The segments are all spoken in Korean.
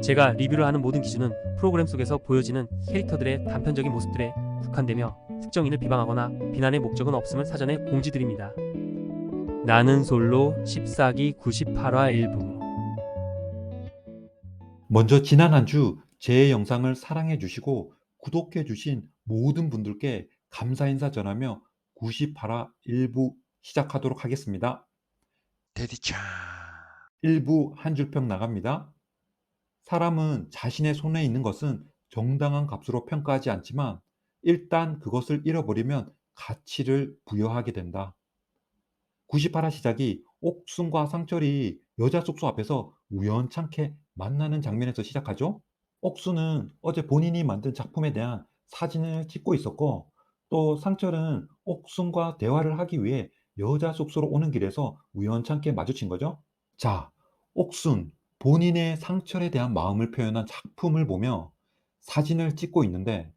제가 리뷰를 하는 모든 기준은 프로그램 속에서 보여지는 캐릭터들의 단편적인 모습들에 국한되며 특정인을 비방하거나 비난의 목적은 없음을 사전에 공지드립니다. 나는 솔로 14기 98화 일부. 먼저 지난 한 주 제 영상을 사랑해 주시고 구독해 주신 모든 분들께 감사 인사 전하며 98화 1부 시작하도록 하겠습니다. 데디차. 1부 한 줄평 나갑니다. 사람은 자신의 손에 있는 것은 정당한 값으로 평가하지 않지만 일단 그것을 잃어버리면 가치를 부여하게 된다. 98화 시작이 옥순과 상철이 여자 숙소 앞에서 우연찮게 만나는 장면에서 시작하죠. 옥순은 어제 본인이 만든 작품에 대한 사진을 찍고 있었고, 또 상철은 옥순과 대화를 하기 위해 여자 숙소로 오는 길에서 우연찮게 마주친 거죠. 자, 옥순 본인의 상철에 대한 마음을 표현한 작품을 보며 사진을 찍고 있는데,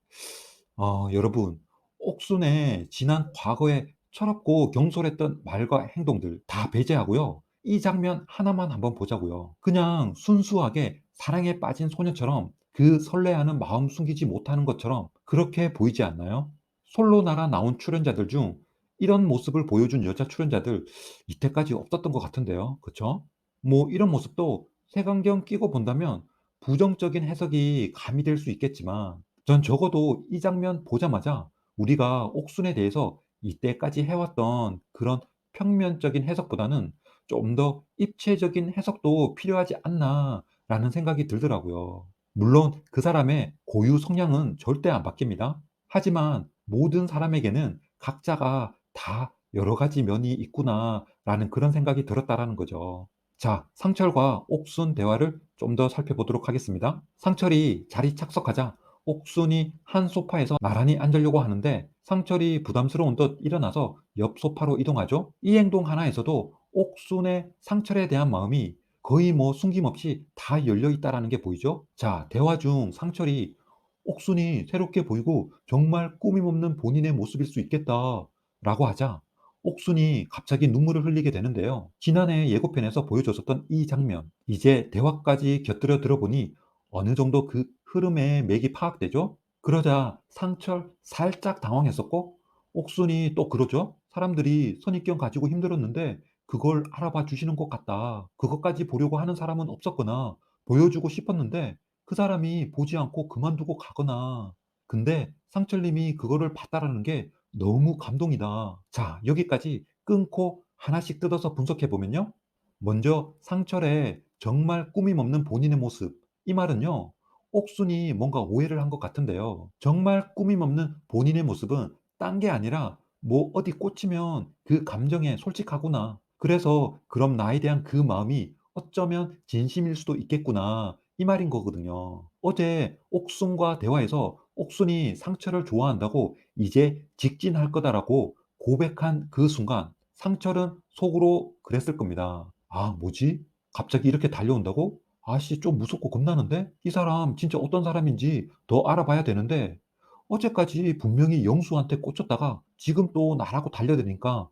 여러분, 옥순의 지난 과거에 철없고 경솔했던 말과 행동들 다 배제하고요. 이 장면 하나만 한번 보자고요. 그냥 순수하게 사랑에 빠진 소녀처럼 그 설레하는 마음 숨기지 못하는 것처럼 그렇게 보이지 않나요? 솔로나라 나온 출연자들 중 이런 모습을 보여준 여자 출연자들 이때까지 없었던 것 같은데요. 그쵸? 뭐 이런 모습도 색안경 끼고 본다면 부정적인 해석이 가미될 수 있겠지만 전 적어도 이 장면 보자마자 우리가 옥순에 대해서 이때까지 해왔던 그런 평면적인 해석보다는 좀 더 입체적인 해석도 필요하지 않나라는 생각이 들더라고요. 물론 그 사람의 고유 성향은 절대 안 바뀝니다. 하지만 모든 사람에게는 각자가 다 여러 가지 면이 있구나라는 그런 생각이 들었다라는 거죠. 자, 상철과 옥순 대화를 좀 더 살펴보도록 하겠습니다. 상철이 자리 착석하자 옥순이 한 소파에서 나란히 앉으려고 하는데 상철이 부담스러운 듯 일어나서 옆 소파로 이동하죠. 이 행동 하나에서도 옥순의 상철에 대한 마음이 거의 뭐 숨김없이 다 열려 있다라는 게 보이죠. 자, 대화 중 상철이 옥순이 새롭게 보이고 정말 꾸밈없는 본인의 모습일 수 있겠다라고 하자 옥순이 갑자기 눈물을 흘리게 되는데요. 지난해 예고편에서 보여줬었던 이 장면, 이제 대화까지 곁들여 들어보니 어느 정도 그 흐름의 맥이 파악되죠? 그러자 상철 살짝 당황했었고, 옥순이 또 그러죠? 사람들이 선입견 가지고 힘들었는데 그걸 알아봐 주시는 것 같다. 그것까지 보려고 하는 사람은 없었거나 보여주고 싶었는데 그 사람이 보지 않고 그만두고 가거나. 근데 상철님이 그거를 봤다라는 게 너무 감동이다. 자, 여기까지 끊고 하나씩 뜯어서 분석해 보면요. 먼저 상철의 정말 꾸밈 없는 본인의 모습. 이 말은요. 옥순이 뭔가 오해를 한 것 같은데요. 정말 꾸밈 없는 본인의 모습은 딴 게 아니라 뭐 어디 꽂히면 그 감정에 솔직하구나. 그래서 그럼 나에 대한 그 마음이 어쩌면 진심일 수도 있겠구나. 이 말인 거거든요. 어제 옥순과 대화에서 옥순이 상철을 좋아한다고 이제 직진할 거다라고 고백한 그 순간 상철은 속으로 그랬을 겁니다. 아, 뭐지? 갑자기 이렇게 달려온다고? 아씨, 좀 무섭고 겁나는데? 이 사람 진짜 어떤 사람인지 더 알아봐야 되는데 어제까지 분명히 영수한테 꽂혔다가 지금 또 나라고 달려드니까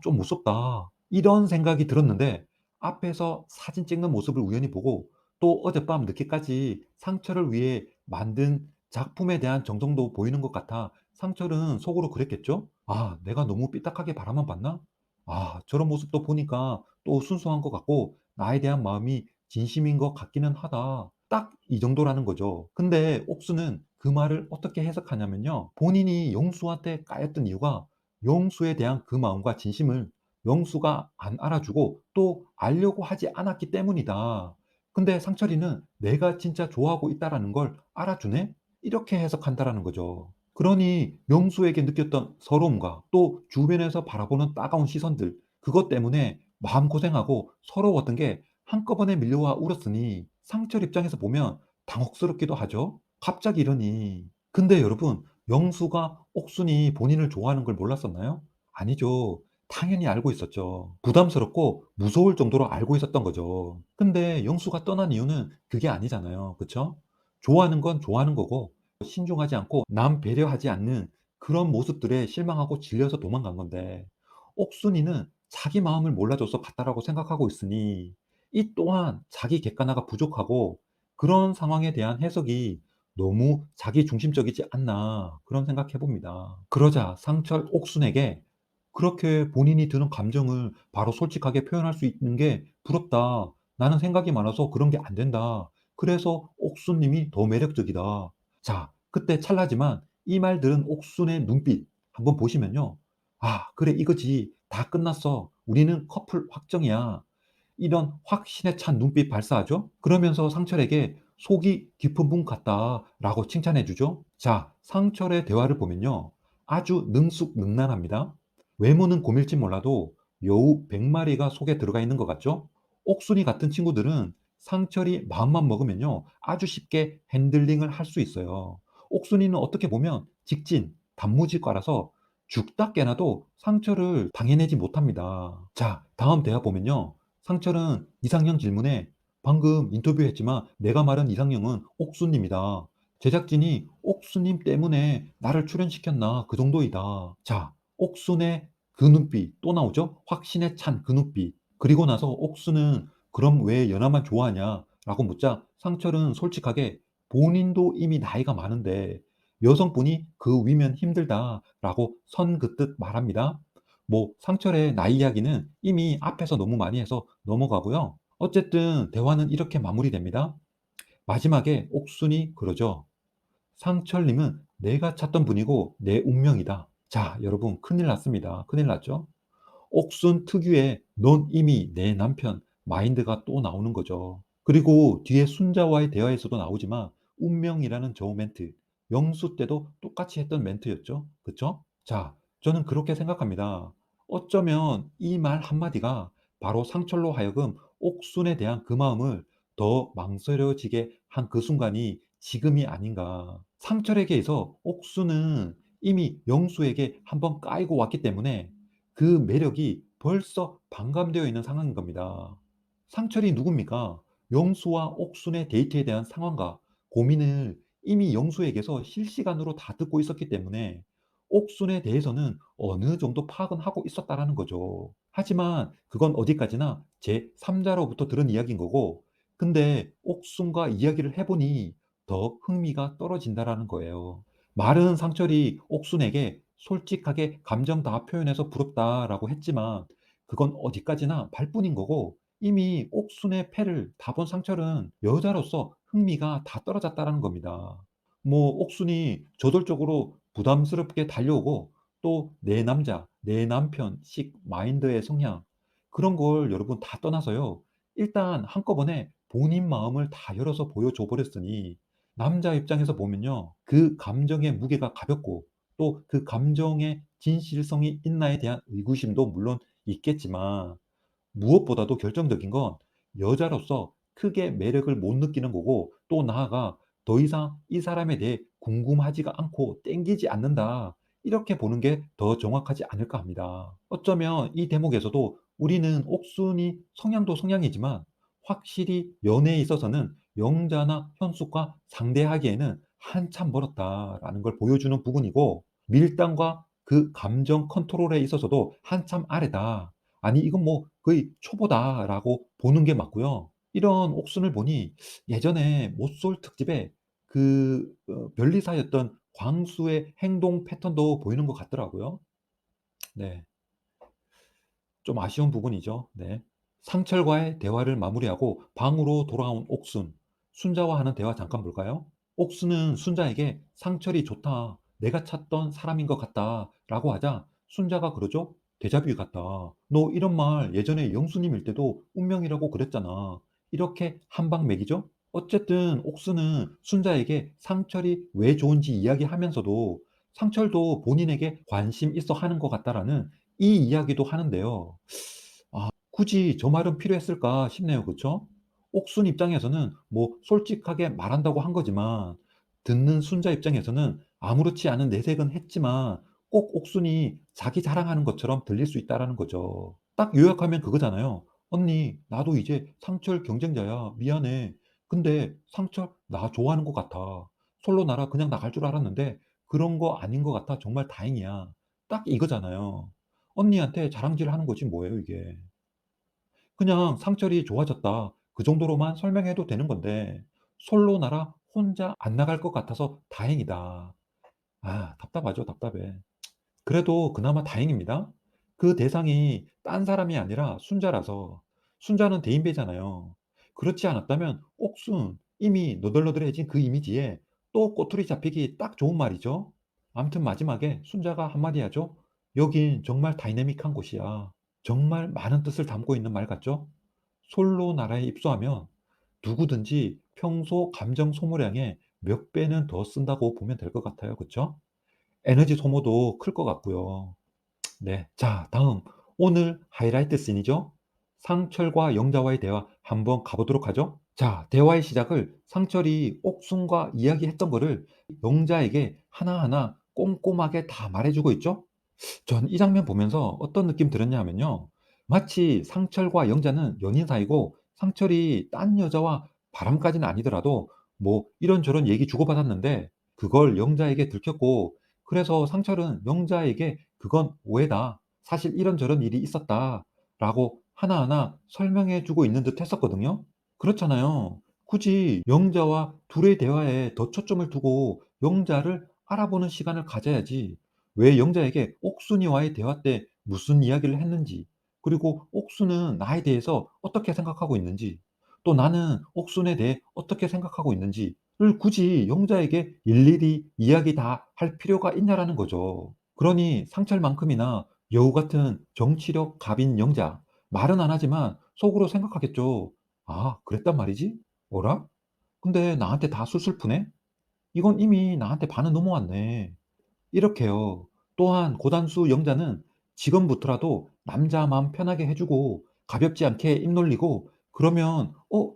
좀 무섭다. 이런 생각이 들었는데 앞에서 사진 찍는 모습을 우연히 보고 또 어젯밤 늦게까지 상철을 위해 만든 작품에 대한 정성도 보이는 것 같아 상철은 속으로 그랬겠죠? 아, 내가 너무 삐딱하게 바라만 봤나? 아, 저런 모습도 보니까 또 순수한 것 같고 나에 대한 마음이 진심인 것 같기는 하다. 딱 이 정도라는 거죠. 근데 옥수는 그 말을 어떻게 해석하냐면요. 본인이 영수한테 까였던 이유가 영수에 대한 그 마음과 진심을 영수가 안 알아주고 또 알려고 하지 않았기 때문이다. 근데 상철이는 내가 진짜 좋아하고 있다라는 걸 알아주네? 이렇게 해석한다라는 거죠. 그러니 명수에게 느꼈던 서러움과 또 주변에서 바라보는 따가운 시선들, 그것 때문에 마음고생하고 서러웠던 게 한꺼번에 밀려와 울었으니 상철 입장에서 보면 당혹스럽기도 하죠. 갑자기 이러니. 근데 여러분, 영수가 옥순이 본인을 좋아하는 걸 몰랐었나요? 아니죠. 당연히 알고 있었죠. 부담스럽고 무서울 정도로 알고 있었던 거죠. 근데 영수가 떠난 이유는 그게 아니잖아요. 그쵸? 좋아하는 건 좋아하는 거고 신중하지 않고 남 배려하지 않는 그런 모습들에 실망하고 질려서 도망간 건데 옥순이는 자기 마음을 몰라줘서 갔다라고 생각하고 있으니 이 또한 자기 객관화가 부족하고 그런 상황에 대한 해석이 너무 자기중심적이지 않나 그런 생각해 봅니다. 그러자 상철 옥순에게 그렇게 본인이 드는 감정을 바로 솔직하게 표현할 수 있는 게 부럽다. 나는 생각이 많아서 그런 게 안 된다. 그래서 옥순님이 더 매력적이다. 자, 그때 찰나지만 이 말 들은 옥순의 눈빛 한번 보시면요. 아, 그래, 이거지. 다 끝났어. 우리는 커플 확정이야. 이런 확신에 찬 눈빛 발사하죠. 그러면서 상철에게 속이 깊은 분 같다라고 칭찬해 주죠. 자, 상철의 대화를 보면요. 아주 능숙능란합니다. 외모는 고밀지 몰라도 여우 100마리가 속에 들어가 있는 것 같죠? 옥순이 같은 친구들은 상철이 마음만 먹으면요. 아주 쉽게 핸들링을 할 수 있어요. 옥순이는 어떻게 보면 직진, 단무지과라서 죽다 깨나도 상철을 당해내지 못합니다. 자, 다음 대화 보면요. 상철은 이상형 질문에 방금 인터뷰했지만 내가 말한 이상형은 옥수님이다. 제작진이 옥수님 때문에 나를 출연시켰나 그 정도이다. 자, 옥순의 그 눈빛 또 나오죠? 확신에 찬 그 눈빛. 그리고 나서 옥수는 그럼 왜 연하만 좋아하냐? 라고 묻자 상철은 솔직하게 본인도 이미 나이가 많은데 여성분이 그 위면 힘들다 라고 선 긋듯 말합니다. 뭐 상철의 나이 이야기는 이미 앞에서 너무 많이 해서 넘어가고요. 어쨌든 대화는 이렇게 마무리됩니다. 마지막에 옥순이 그러죠. 상철님은 내가 찾던 분이고 내 운명이다. 자, 여러분 큰일 났습니다. 큰일 났죠? 옥순 특유의 넌 이미 내 남편 마인드가 또 나오는 거죠. 그리고 뒤에 순자와의 대화에서도 나오지만 운명이라는 저 멘트 영수 때도 똑같이 했던 멘트였죠. 그쵸? 자, 저는 그렇게 생각합니다. 어쩌면 이 말 한마디가 바로 상철로 하여금 옥순에 대한 그 마음을 더 망설여지게 한 그 순간이 지금이 아닌가. 상철에게서 옥순은 이미 영수에게 한번 까이고 왔기 때문에 그 매력이 벌써 반감되어 있는 상황인 겁니다. 상철이 누굽니까? 영수와 옥순의 데이트에 대한 상황과 고민을 이미 영수에게서 실시간으로 다 듣고 있었기 때문에 옥순에 대해서는 어느 정도 파악은 하고 있었다라는 거죠. 하지만 그건 어디까지나 제 3자로부터 들은 이야기인 거고, 근데 옥순과 이야기를 해보니 더 흥미가 떨어진다라는 거예요. 말은 상철이 옥순에게 솔직하게 감정 다 표현해서 부럽다라고 했지만 그건 어디까지나 발뿐인 거고 이미 옥순의 패를 다 본 상철은 여자로서 흥미가 다 떨어졌다라는 겁니다. 뭐 옥순이 저돌적으로 부담스럽게 달려오고 또 내 남자, 내 남편식 마인드의 성향 그런 걸 여러분 다 떠나서요. 일단 한꺼번에 본인 마음을 다 열어서 보여줘 버렸으니 남자 입장에서 보면요. 그 감정의 무게가 가볍고 또 그 감정의 진실성이 있나에 대한 의구심도 물론 있겠지만 무엇보다도 결정적인 건 여자로서 크게 매력을 못 느끼는 거고 또 나아가 더 이상 이 사람에 대해 궁금하지가 않고 땡기지 않는다. 이렇게 보는 게 더 정확하지 않을까 합니다. 어쩌면 이 대목에서도 우리는 옥순이 성향도 성향이지만 확실히 연애에 있어서는 영자나 현숙과 상대하기에는 한참 멀었다라는 걸 보여주는 부분이고 밀당과 그 감정 컨트롤에 있어서도 한참 아래다. 아니 이건 뭐 거의 초보다라고 보는 게 맞고요. 이런 옥순을 보니 예전에 모쏠 특집에 변리사였던 광수의 행동 패턴도 보이는 것 같더라고요. 네. 좀 아쉬운 부분이죠. 네. 상철과의 대화를 마무리하고 방으로 돌아온 옥순. 순자와 하는 대화 잠깐 볼까요? 옥순은 순자에게 상철이 좋다. 내가 찾던 사람인 것 같다. 라고 하자 순자가 그러죠? 데자뷰 같다. 너 이런 말 예전에 영수님일 때도 운명이라고 그랬잖아. 이렇게 한방 매기죠? 어쨌든 옥순은 순자에게 상철이 왜 좋은지 이야기하면서도 상철도 본인에게 관심 있어 하는 것 같다라는 이 이야기도 하는데요. 굳이 저 말은 필요했을까 싶네요. 그쵸? 옥순 입장에서는 뭐 솔직하게 말한다고 한 거지만 듣는 순자 입장에서는 아무렇지 않은 내색은 했지만 꼭 옥순이 자기 자랑하는 것처럼 들릴 수 있다라는 거죠. 딱 요약하면 그거잖아요. "언니 나도 이제 상철 경쟁자야. 미안해. 근데 상철 나 좋아하는 것 같아. 솔로 나라 그냥 나갈 줄 알았는데 그런 거 아닌 것 같아. 정말 다행이야." 딱 이거잖아요. 언니한테 자랑질하는 거지 뭐예요 이게. 그냥 "상철이 좋아졌다." 그 정도로만 설명해도 되는 건데 솔로나라 혼자 안 나갈 것 같아서 다행이다. 아, 답답하죠, 답답해. 그래도 그나마 다행입니다. 그 대상이 딴 사람이 아니라 순자라서. 순자는 대인배잖아요. 그렇지 않았다면 옥순, 이미 너덜너덜해진 그 이미지에 또 꼬투리 잡히기 딱 좋은 말이죠. 암튼 마지막에 순자가 한마디 하죠. 여긴 정말 다이내믹한 곳이야. 정말 많은 뜻을 담고 있는 말 같죠? 솔로 나라에 입소하면 누구든지 평소 감정 소모량의 몇 배는 더 쓴다고 보면 될 것 같아요. 그쵸? 에너지 소모도 클 것 같고요. 네. 자, 다음 오늘 하이라이트 씬이죠. 상철과 영자와의 대화 한번 가보도록 하죠. 자, 대화의 시작을 상철이 옥순과 이야기했던 거를 영자에게 하나하나 꼼꼼하게 다 말해주고 있죠. 전 이 장면 보면서 어떤 느낌 들었냐 하면요. 마치 상철과 영자는 연인 사이고 상철이 딴 여자와 바람까지는 아니더라도 뭐 이런저런 얘기 주고받았는데 그걸 영자에게 들켰고 그래서 상철은 영자에게 그건 오해다. 사실 이런저런 일이 있었다. 라고 하나하나 설명해 주고 있는 듯 했었거든요. 그렇잖아요. 굳이 영자와 둘의 대화에 더 초점을 두고 영자를 알아보는 시간을 가져야지. 왜 영자에게 옥순이와의 대화 때 무슨 이야기를 했는지, 그리고 옥순은 나에 대해서 어떻게 생각하고 있는지, 또 나는 옥순에 대해 어떻게 생각하고 있는지를 굳이 영자에게 일일이 이야기 다 할 필요가 있냐라는 거죠. 그러니 상철만큼이나 여우 같은 정치력 갑인 영자, 말은 안 하지만 속으로 생각하겠죠. 아, 그랬단 말이지? 어라? 근데 나한테 다 술술 푸네? 이건 이미 나한테 반은 넘어왔네. 이렇게요. 또한 고단수 영자는 지금부터라도 남자 마음 편하게 해주고 가볍지 않게 입 놀리고 그러면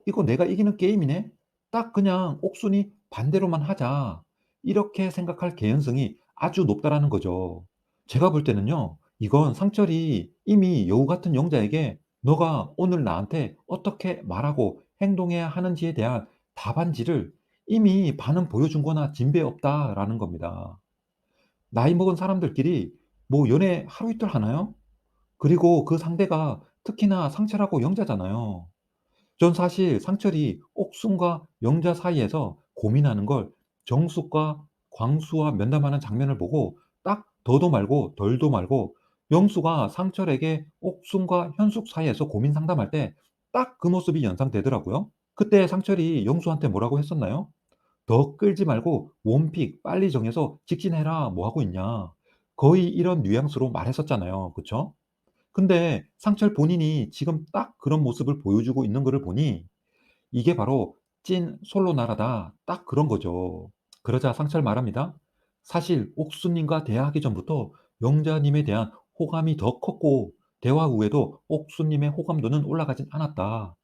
이거 내가 이기는 게임이네? 딱 그냥 옥순이 반대로만 하자. 이렇게 생각할 개연성이 아주 높다라는 거죠. 제가 볼 때는요. 이건 상철이 이미 여우 같은 영자에게 너가 오늘 나한테 어떻게 말하고 행동해야 하는지에 대한 답안지를 이미 반은 보여준 거나 진배 없다라는 겁니다. 나이 먹은 사람들끼리 뭐 연애 하루 이틀 하나요? 그리고 그 상대가 특히나 상철하고 영자잖아요. 전 사실 상철이 옥순과 영자 사이에서 고민하는 걸 정숙과 광수와 면담하는 장면을 보고 딱 더도 말고 덜도 말고 영수가 상철에게 옥순과 현숙 사이에서 고민 상담할 때 딱 그 모습이 연상되더라고요. 그때 상철이 영수한테 뭐라고 했었나요? "더 끌지 말고 원픽 빨리 정해서 직진해라. 뭐 하고 있냐." 거의 이런 뉘앙스로 말했었잖아요. 그쵸? 근데 상철 본인이 지금 딱 그런 모습을 보여주고 있는 거를 보니 이게 바로 찐 솔로 나라다. 딱 그런 거죠. 그러자 상철 말합니다. "사실 옥수님과 대화하기 전부터 영자님에 대한 호감이 더 컸고 대화 후에도 옥수님의 호감도는 올라가진 않았다."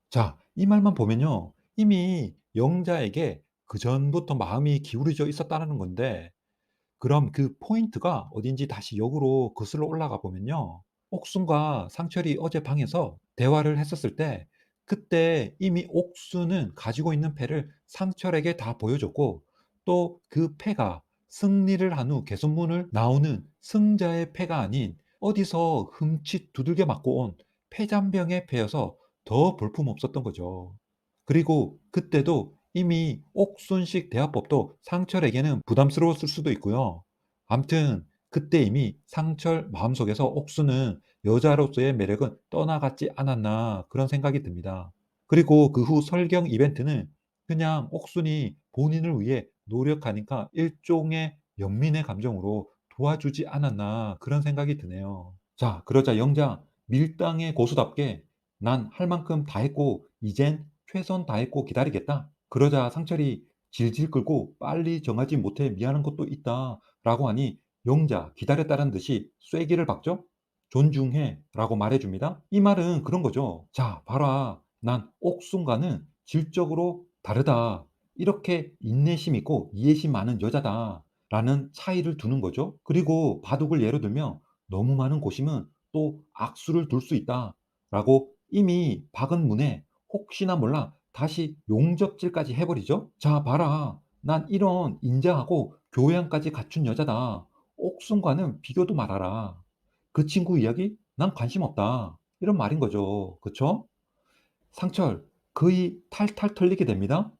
자, 이 말만 보면요. 이미 영자에게 그전부터 마음이 기울어져 있었다는 건데 그럼 그 포인트가 어딘지 다시 역으로 거슬러 올라가 보면요. 옥순과 상철이 어제 방에서 대화를 했었을 때 그때 이미 옥순은 가지고 있는 패를 상철에게 다 보여줬고 또 그 패가 승리를 한 후 개선문을 나오는 승자의 패가 아닌 어디서 흠칫 두들겨 맞고 온 패잔병의 패여서 더 볼품없었던 거죠. 그리고 그때도 이미 옥순식 대화법도 상철에게는 부담스러웠을 수도 있고요. 암튼 그때 이미 상철 마음속에서 옥수는 여자로서의 매력은 떠나갔지 않았나 그런 생각이 듭니다. 그리고 그 후 설경 이벤트는 그냥 옥순이 본인을 위해 노력하니까 일종의 연민의 감정으로 도와주지 않았나 그런 생각이 드네요. 자, 그러자 영자 밀당의 고수답게 난 할 만큼 다 했고 이젠 최선 다했고 기다리겠다. 그러자 상철이 질질 끌고 빨리 정하지 못해 미안한 것도 있다 라고 하니 영자 기다렸다는 듯이 쐐기를 박죠. 존중해 라고 말해줍니다. 이 말은 그런 거죠. 자, 봐라. 난 옥순과는 질적으로 다르다. 이렇게 인내심 있고 이해심 많은 여자다. 라는 차이를 두는 거죠. 그리고 바둑을 예로 들면 너무 많은 고심은 또 악수를 둘 수 있다. 라고 이미 박은 문에 혹시나 몰라 다시 용접질까지 해버리죠. 자, 봐라. 난 이런 인자하고 교양까지 갖춘 여자다. 옥순과는 비교도 말아라. 그 친구 이야기 난 관심 없다. 이런 말인 거죠. 그쵸? 상철, 거의 탈탈 털리게 됩니다.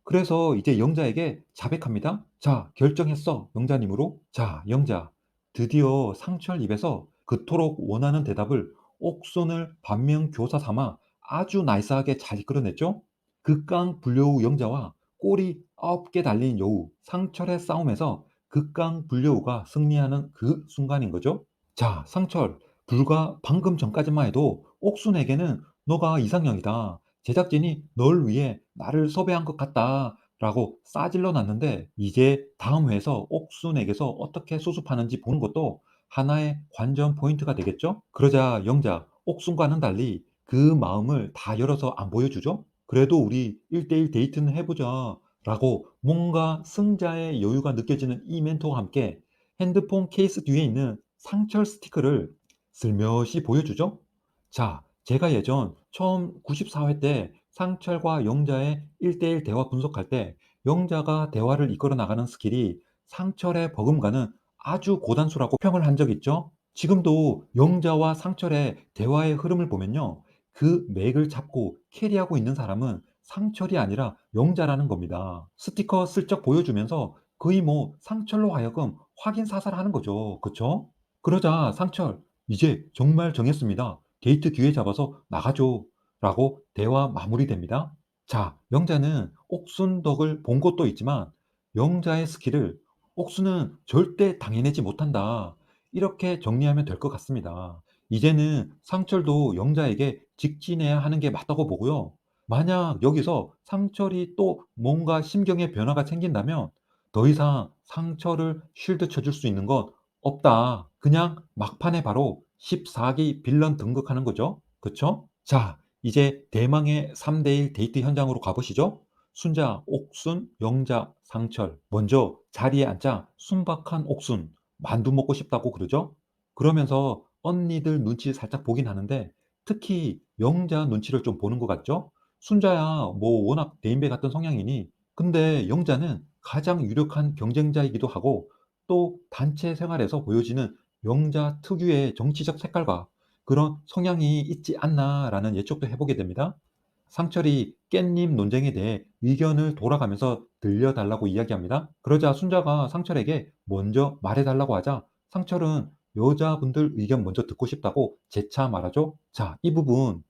그래서 이제 영자에게 자백합니다. 자, 결정했어. 영자님으로. 자, 영자. 드디어 상철 입에서 그토록 원하는 대답을 옥손을 반면교사 삼아 아주 나이스하게 잘 이끌어냈죠. 극강 불려우 영자와 꼬리 9개 달린 여우 상철의 싸움에서 극강 불려우가 승리하는 그 순간인 거죠. 자, 상철. 불과 방금 전까지만 해도 옥순에게는 너가 이상형이다. 제작진이 널 위해 나를 섭외한 것 같다. 라고 싸질러 놨는데 이제 다음 회에서 옥순에게서 어떻게 수습하는지 보는 것도 하나의 관전 포인트가 되겠죠? 그러자 영자, 옥순과는 달리 그 마음을 다 열어서 안 보여주죠? 그래도 우리 1대1 데이트는 해보자. 라고 뭔가 승자의 여유가 느껴지는 이 멘토와 함께 핸드폰 케이스 뒤에 있는 상철 스티커를 슬며시 보여주죠? 자, 제가 예전 처음 94회 때 상철과 영자의 1대1 대화 분석할 때 영자가 대화를 이끌어 나가는 스킬이 상철의 버금가는 아주 고단수라고 평을 한 적 있죠? 지금도 영자와 상철의 대화의 흐름을 보면요. 그 맥을 잡고 캐리하고 있는 사람은 상철이 아니라 영자라는 겁니다. 스티커 슬쩍 보여주면서 거의 뭐 상철로 하여금 확인 사살하는 거죠. 그쵸? 그러자 상철, 이제 정말 정했습니다. 데이트 기회 잡아서 나가죠. 라고 대화 마무리됩니다. 자, 영자는 옥순 덕을 본 것도 있지만 영자의 스킬을 옥순은 절대 당해내지 못한다. 이렇게 정리하면 될 것 같습니다. 이제는 상철도 영자에게 직진해야 하는 게 맞다고 보고요. 만약 여기서 상철이 또 뭔가 심경의 변화가 생긴다면 더 이상 상철을 쉴드 쳐줄 수 있는 건 없다. 그냥 막판에 바로 14기 빌런 등극하는 거죠. 그쵸? 자, 이제 대망의 3대1 데이트 현장으로 가보시죠. 순자, 옥순, 영자, 상철. 먼저 자리에 앉자 순박한 옥순. 만두 먹고 싶다고 그러죠? 그러면서 언니들 눈치 살짝 보긴 하는데 특히 영자 눈치를 좀 보는 것 같죠? 순자야 뭐 워낙 대인배 같은 성향이니 근데 영자는 가장 유력한 경쟁자이기도 하고 또 단체 생활에서 보여지는 영자 특유의 정치적 색깔과 그런 성향이 있지 않나라는 예측도 해보게 됩니다. 상철이 깻잎 논쟁에 대해 의견을 돌아가면서 들려달라고 이야기합니다. 그러자 순자가 상철에게 먼저 말해달라고 하자 상철은 여자분들 의견 먼저 듣고 싶다고 재차 말하죠. 자, 이 부분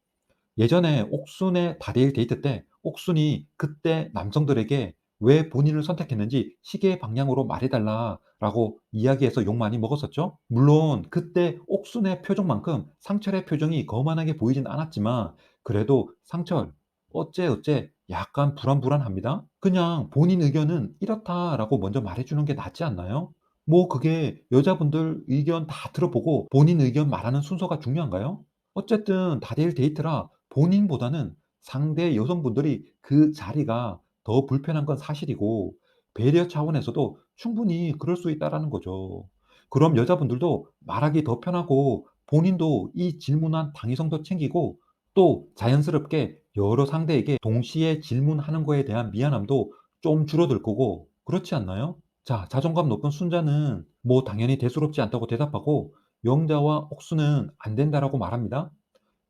예전에 옥순의 다대일 데이트 때 옥순이 그때 남성들에게 왜 본인을 선택했는지 시계 방향으로 말해달라라고 이야기해서 욕 많이 먹었었죠. 물론 그때 옥순의 표정만큼 상철의 표정이 거만하게 보이진 않았지만 그래도 상철 어째 어째 약간 불안불안합니다. 그냥 본인 의견은 이렇다라고 먼저 말해주는 게 낫지 않나요? 뭐 그게 여자분들 의견 다 들어보고 본인 의견 말하는 순서가 중요한가요? 어쨌든 다대일 데이트라 본인보다는 상대 여성분들이 그 자리가 더 불편한 건 사실이고 배려 차원에서도 충분히 그럴 수 있다라는 거죠. 그럼 여자분들도 말하기 더 편하고 본인도 이 질문한 당위성도 챙기고 또 자연스럽게 여러 상대에게 동시에 질문하는 거에 대한 미안함도 좀 줄어들 거고 그렇지 않나요? 자, 자존감 높은 순자는 뭐 당연히 대수롭지 않다고 대답하고 영자와 옥수는 안 된다라고 말합니다.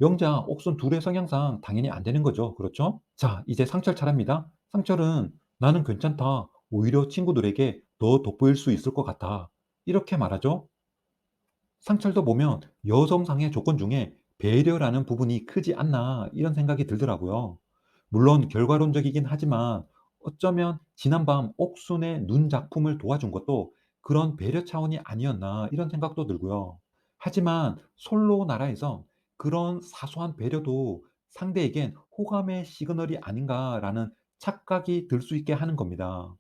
영자, 옥순 둘의 성향상 당연히 안 되는 거죠. 그렇죠? 자, 이제 상철 차례입니다. 상철은 나는 괜찮다. 오히려 친구들에게 더 돋보일 수 있을 것 같아. 이렇게 말하죠. 상철도 보면 여성상의 조건 중에 배려라는 부분이 크지 않나 이런 생각이 들더라고요. 물론 결과론적이긴 하지만 어쩌면 지난밤 옥순의 눈 작품을 도와준 것도 그런 배려 차원이 아니었나 이런 생각도 들고요. 하지만 솔로 나라에서 그런 사소한 배려도 상대에겐 호감의 시그널이 아닌가라는 착각이 들 수 있게 하는 겁니다.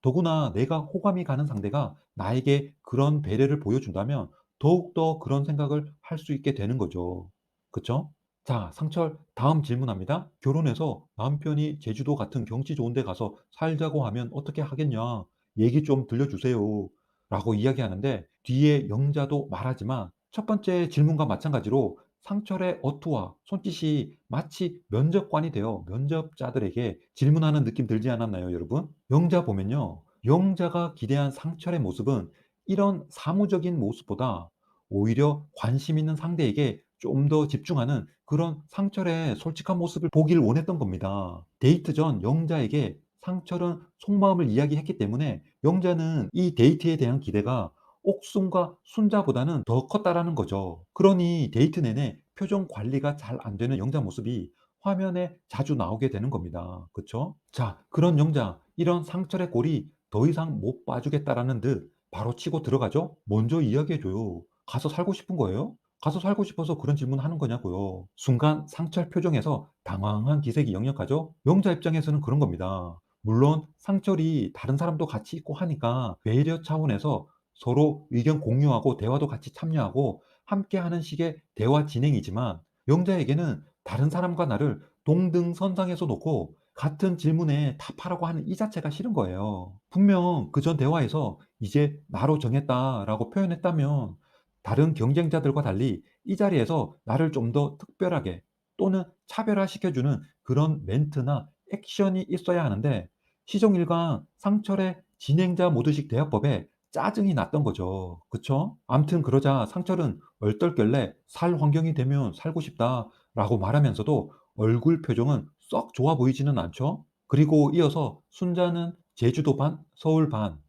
더구나 내가 호감이 가는 상대가 나에게 그런 배려를 보여준다면 더욱더 그런 생각을 할 수 있게 되는 거죠. 그쵸? 자, 상철 다음 질문합니다. 결혼해서 남편이 제주도 같은 경치 좋은 데 가서 살자고 하면 어떻게 하겠냐? 얘기 좀 들려주세요. 라고 이야기하는데 뒤에 영자도 말하지만 첫 번째 질문과 마찬가지로 상철의 어투와 손짓이 마치 면접관이 되어 면접자들에게 질문하는 느낌 들지 않았나요, 여러분? 영자 보면요. 영자가 기대한 상철의 모습은 이런 사무적인 모습보다 오히려 관심 있는 상대에게 좀 더 집중하는 그런 상철의 솔직한 모습을 보길 원했던 겁니다. 데이트 전 영자에게 상철은 속마음을 이야기했기 때문에 영자는 이 데이트에 대한 기대가 옥순과 순자보다는 더 컸다라는 거죠. 그러니 데이트 내내 표정 관리가 잘 안 되는 영자 모습이 화면에 자주 나오게 되는 겁니다. 그쵸? 자, 그런 영자, 이런 상철의 꼴이 더 이상 못 봐주겠다라는 듯 바로 치고 들어가죠? 먼저 이야기해줘요. 가서 살고 싶은 거예요? 가서 살고 싶어서 그런 질문하는 거냐고요. 순간 상철 표정에서 당황한 기색이 역력하죠? 영자 입장에서는 그런 겁니다. 물론 상철이 다른 사람도 같이 있고 하니까 배려 차원에서 서로 의견 공유하고 대화도 같이 참여하고 함께하는 식의 대화 진행이지만 영자에게는 다른 사람과 나를 동등선상에서 놓고 같은 질문에 답하라고 하는 이 자체가 싫은 거예요. 분명 그전 대화에서 이제 나로 정했다라고 표현했다면 다른 경쟁자들과 달리 이 자리에서 나를 좀 더 특별하게 또는 차별화시켜주는 그런 멘트나 액션이 있어야 하는데 시종일관 상철의 진행자 모드식 대화법에 짜증이 났던 거죠. 그쵸? 암튼 그러자 상철은 얼떨결에 살 환경이 되면 살고 싶다라고 말하면서도 얼굴 표정은 썩 좋아 보이지는 않죠? 그리고 이어서 순자는 제주도 반, 서울 반,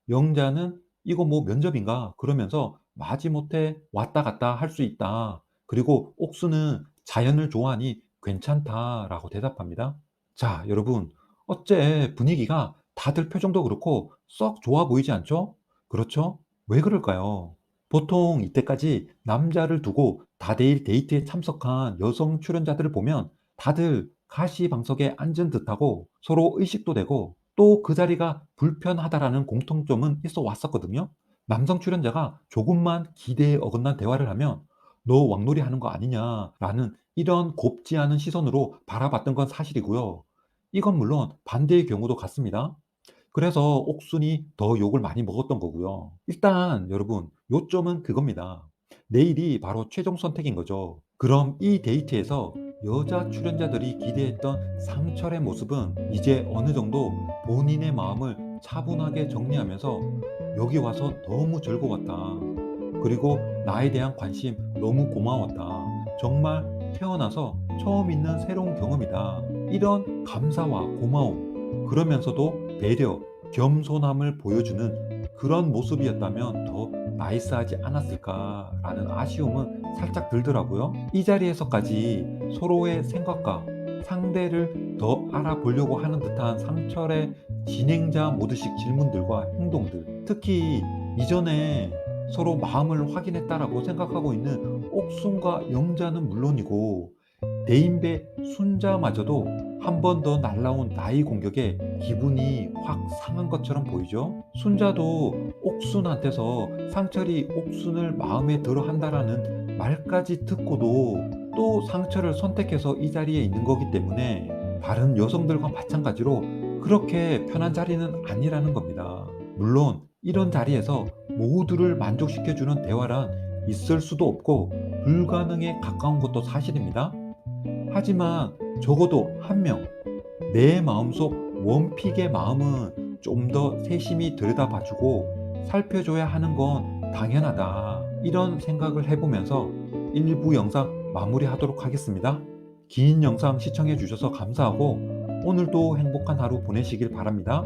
영자는 이거 뭐 면접인가? 그러면서 마지못해 왔다 갔다 할 수 있다. 그리고 옥수는 자연을 좋아하니 괜찮다라고 대답합니다. 자, 여러분, 어째 분위기가 다들 표정도 그렇고 썩 좋아 보이지 않죠? 그렇죠? 왜 그럴까요? 보통 이때까지 남자를 두고 다대일 데이트에 참석한 여성 출연자들을 보면 다들 가시방석에 앉은 듯하고 서로 의식도 되고 또 그 자리가 불편하다라는 공통점은 있어 왔었거든요. 남성 출연자가 조금만 기대에 어긋난 대화를 하면 너 왕놀이 하는 거 아니냐라는 이런 곱지 않은 시선으로 바라봤던 건 사실이고요. 이건 물론 반대의 경우도 같습니다. 그래서 옥순이 더 욕을 많이 먹었던 거고요. 일단 여러분, 요점은 그겁니다. 내일이 바로 최종 선택인 거죠. 그럼 이 데이트에서 여자 출연자들이 기대했던 상철의 모습은 이제 어느 정도 본인의 마음을 차분하게 정리하면서 여기 와서 너무 즐거웠다. 그리고 나에 대한 관심 너무 고마웠다. 정말 태어나서 처음 있는 새로운 경험이다. 이런 감사와 고마움, 그러면서도 배려, 겸손함을 보여주는 그런 모습이었다면 더 나이스하지 않았을까라는 아쉬움은 살짝 들더라고요. 이 자리에서까지 서로의 생각과 상대를 더 알아보려고 하는 듯한 상철의 진행자 모드식 질문들과 행동들, 특히 이전에 서로 마음을 확인했다라고 생각하고 있는 옥순과 영자는 물론이고 대인배 순자마저도 한 번 더 날라온 나이 공격에 기분이 확 상한 것처럼 보이죠. 순자도 옥순한테서 상철이 옥순을 마음에 들어 한다라는 말까지 듣고도 또 상철을 선택해서 이 자리에 있는 거기 때문에 다른 여성들과 마찬가지로 그렇게 편한 자리는 아니라는 겁니다. 물론 이런 자리에서 모두를 만족시켜주는 대화란 있을 수도 없고 불가능에 가까운 것도 사실입니다. 하지만 적어도 한 명, 내 마음속 원픽의 마음은 좀 더 세심히 들여다봐주고 살펴줘야 하는 건 당연하다. 이런 생각을 해보면서 1부 영상 마무리하도록 하겠습니다. 긴 영상 시청해 주셔서 감사하고 오늘도 행복한 하루 보내시길 바랍니다.